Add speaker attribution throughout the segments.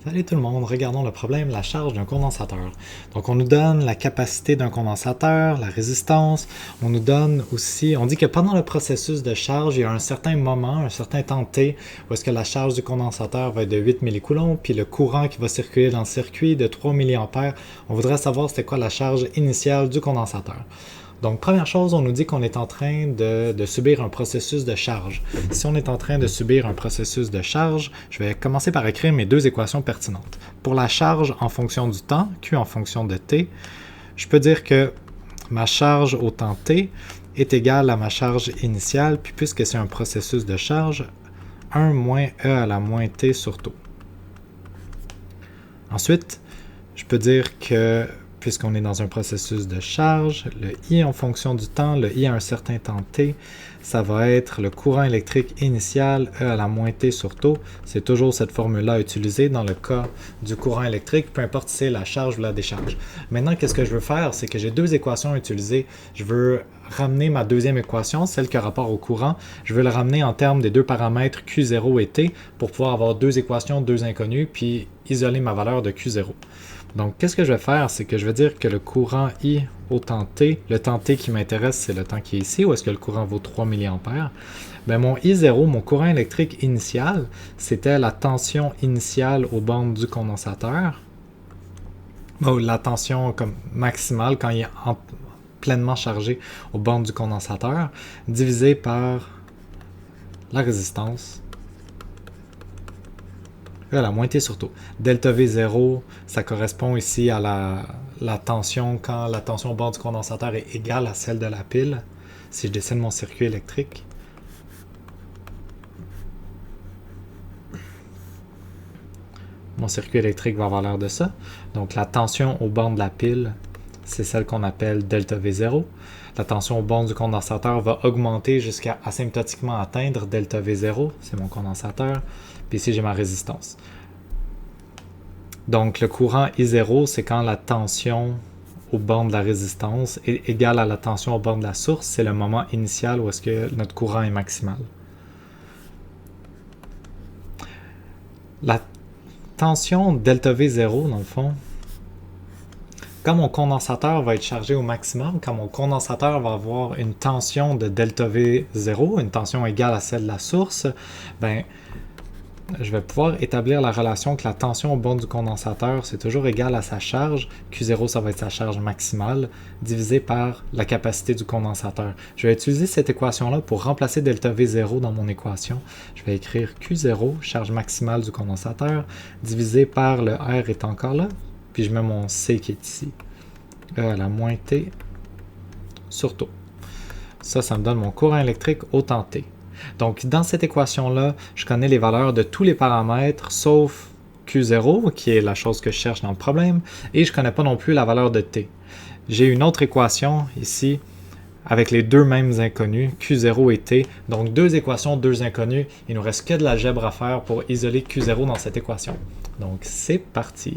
Speaker 1: Salut tout le monde, regardons le problème, la charge d'un condensateur. Donc on nous donne la capacité d'un condensateur, la résistance, on nous donne aussi, on dit que pendant le processus de charge, il y a un certain moment, un certain temps t, où est-ce que la charge du condensateur va être de 8 millicoulombs, puis le courant qui va circuler dans le circuit de 3 milliampères. On voudrait savoir c'était quoi la charge initiale du condensateur. Donc, première chose, on nous dit qu'on est en train de subir un processus de charge. Si on est en train de subir un processus de charge, je vais commencer par écrire mes deux équations pertinentes. Pour la charge en fonction du temps, Q en fonction de t, je peux dire que ma charge au temps t est égale à ma charge initiale, puis puisque c'est un processus de charge, 1 moins E à la moins t sur tau. Ensuite, je peux dire que puisqu'on est dans un processus de charge, le I en fonction du temps, le I à un certain temps t, ça va être le courant électrique initial E à la moins t sur tau. C'est toujours cette formule-là à utiliser dans le cas du courant électrique, peu importe si c'est la charge ou la décharge. Maintenant, qu'est-ce que je veux faire? C'est que j'ai deux équations à utiliser. Je veux ramener ma deuxième équation, celle qui a rapport au courant, je veux le ramener en termes des deux paramètres Q0 et T pour pouvoir avoir deux équations, deux inconnues, puis isoler ma valeur de Q0. Donc, qu'est-ce que je vais faire? C'est que je vais dire que le courant I au temps t, le temps t qui m'intéresse, c'est le temps qui est ici, où est-ce que le courant vaut 3 mA. Bien, mon I0, mon courant électrique initial, c'était la tension initiale aux bornes du condensateur, ou la tension comme maximale quand il est pleinement chargé aux bornes du condensateur, divisé par la résistance à la moins t sur tau. Delta V0, ça correspond ici à la tension quand la tension au bord du condensateur est égale à celle de la pile. Si je dessine mon circuit électrique, mon circuit électrique va avoir l'air de ça. Donc la tension au bord de la pile, c'est celle qu'on appelle delta V0. La tension au bord du condensateur va augmenter jusqu'à asymptotiquement atteindre delta V0, c'est mon condensateur. Puis ici, j'ai ma résistance. Donc, le courant I0, c'est quand la tension au bord de la résistance est égale à la tension au bord de la source. C'est le moment initial où est-ce que notre courant est maximal. La tension delta V0, dans le fond, quand mon condensateur va être chargé au maximum, quand mon condensateur va avoir une tension de delta V0, une tension égale à celle de la source, ben, je vais pouvoir établir la relation que la tension au bord du condensateur, c'est toujours égal à sa charge. Q0, ça va être sa charge maximale, divisé par la capacité du condensateur. Je vais utiliser cette équation-là pour remplacer delta V0 dans mon équation. Je vais écrire Q0, charge maximale du condensateur, divisé par le R est encore là, puis je mets mon C qui est ici. E à la moins T sur tau. Ça me donne mon courant électrique au temps T. Donc, dans cette équation-là, je connais les valeurs de tous les paramètres, sauf Q0, qui est la chose que je cherche dans le problème, et je ne connais pas non plus la valeur de T. J'ai une autre équation ici, avec les deux mêmes inconnus, Q0 et T. Donc, deux équations, deux inconnus. Il ne nous reste que de l'algèbre à faire pour isoler Q0 dans cette équation. Donc, c'est parti.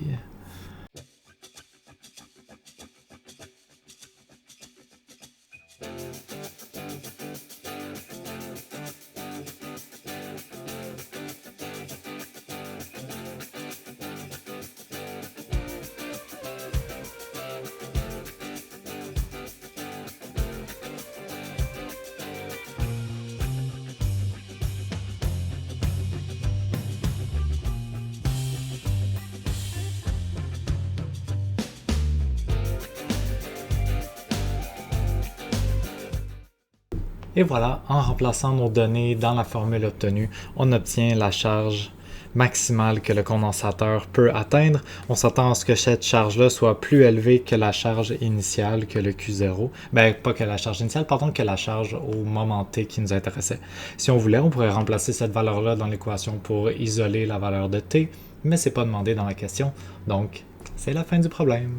Speaker 1: Et voilà, en remplaçant nos données dans la formule obtenue, on obtient la charge maximale que le condensateur peut atteindre. On s'attend à ce que cette charge-là soit plus élevée que la charge initiale, que le Q0. Ben, pas que la charge initiale, pardon, que la charge au moment T qui nous intéressait. Si on voulait, on pourrait remplacer cette valeur-là dans l'équation pour isoler la valeur de T, mais c'est pas demandé dans la question, donc c'est la fin du problème.